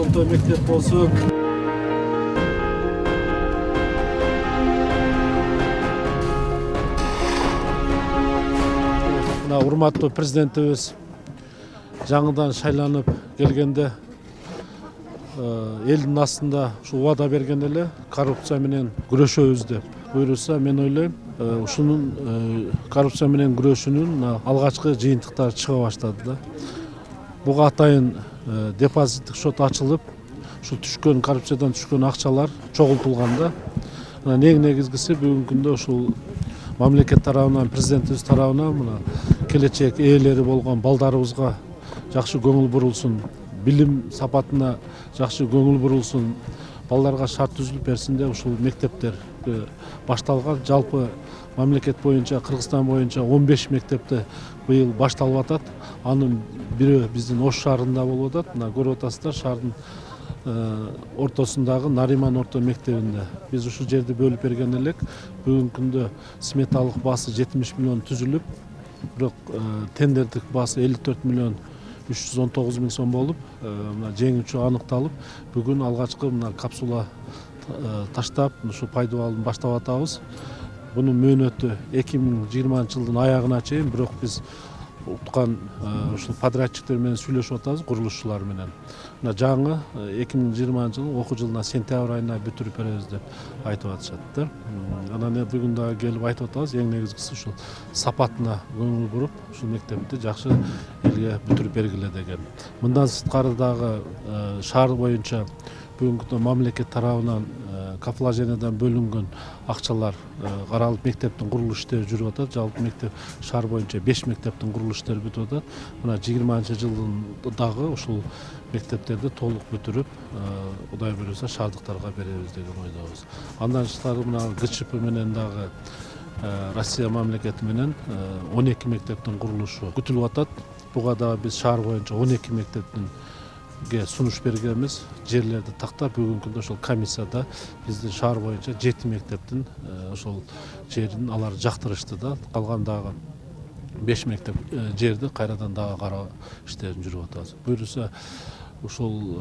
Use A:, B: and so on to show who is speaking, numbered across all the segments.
A: орто мектеп болсун. Мына урматтуу президентибиз жаңыдан шайланып келгенде элдин астында ушу убада берген эле коррупция менен күрөшөбүз деп буйруса, мен ойлойм, ушунун коррупция менен күрөшүүнүн алгачкы жыйынтыктары чыга баштады да. Буга атайын депозиттик шот ачылып, ушу түшкөн коррупциядан түшкөн акчалар чогултулган да. Эң негизгиси бүгүнкү күндө ушул мамлекет тарабынан, президентибиз тарабынан мына келечек ээлери болгон балдарыбызга жакшы көңүл бурулсун, билим сапатына жакшы көңүл бурулсун, балдарга шарт түзүлүп берсин деп ушул мектептер башталган. Жалпы мамлекет боюнча, Кыргызстан боюнча 15 мектепте быйыл башталып атат. Анын бири биздин Ош шаарында болуп атат. Мына көрүп атасыздар, шаардын ортосундагы Нариман орто мектебинде. Биз ушул жерди бөлүп берген элек. Бүгүнкү күндө сметалык баасы 70 миллион түзүлүп, бирок тендердик баасы 54 миллион 319 миң сом болуп, мына жеңүүчү аныкталып, бүгүн алгачкы мына капсула таштап, ушу пайдаланууну баштап атабыз. Бунун мөөнөтү 2020 жылдын аягына чейин, бирок биз уткан ушул подрядчиктер менен сүйлөшүп атабыз, курулушчулар менен. Мына жаңы 2020 жылдын окуу жылына сентябрь айына бүтүрүп беребиз деп айтып атышат да. Анан бүгүн дагы келип айтып атабыз, эң негизгиси ушул сапатына көңүл буруп, ушул мектепти жакшы элге бүтүрүп бергиле деген. Мындан сырткары дагы шаар боюнча бүгүнкү мамлекет тарабынан капиталовложениядан бөлүнгөн акчалар каралып, мектептин курулуш иштери жүрүп атат. Жалпы мектеп шаар боюнча 5 мектептин курулуш иштери бүтүп атат. Мына 20-жылдын дагы ушул мектептерди толук бүтүрүп, Кудай буйруса шаардыктарга беребиз деген ойдобуз. Андан тышкары мына ГЧП менен дагы Россия мамлекети менен 12 мектептин курулушу күтүлүп атат. Буга дагы биз шаар боюнча 12 мектептин сунуш бергенбиз, жерлерди тактап, бүгүнкү күндө ошол комиссияда биздин шаар боюнча 7 мектептин ошол жерин алар жактырышты да. Калган дагы 5 мектеп жерди кайрадан дагы кароо иштерин жүрүп атабыз. Буйруса ушул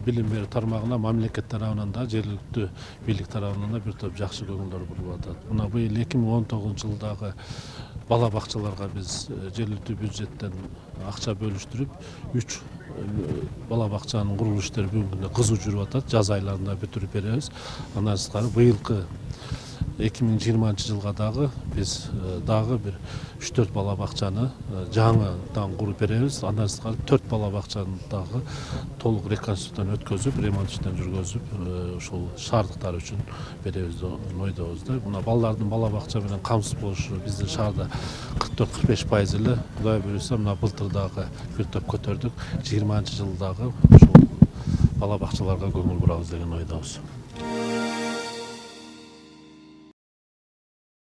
A: билим берүү тармагына мамлекет тарабынан да, жергиликтүү бийлик тарабынан да бир топ жакшы көңүлдөр бурулуп атат. Мына быйыл 2019 жылдагы бала бакчаларга биз жергиликтүү бюджеттен акча бөлүштүрүп, 3 бала бакчанын курулуш иштери бүгүнкү күндө кызуу жүрүп атат. Жаз айларында бүтүрүп беребиз. Андан тышкары быйылкы 2020 жылга дагы биз дагы бир 3-4 бала бакчаны жаңыдан куруп беребиз. Андан тышкары 4 бала бакчаны дагы толук реконструкциядан өткөзүп, ремонт иштин жүргүзүп, ушул шаардыктар үчүн беребиз деп ойдобуз да. Мына балдардын бала бакча менен камсыз болушу биздин шаарда 44-45% эле. Кудай буйруса, мына былтыр дагы бир топ көтөрдүк. 20 жылдагы ушул бала бакчаларга көңүл бурабыз деген ойдобуз.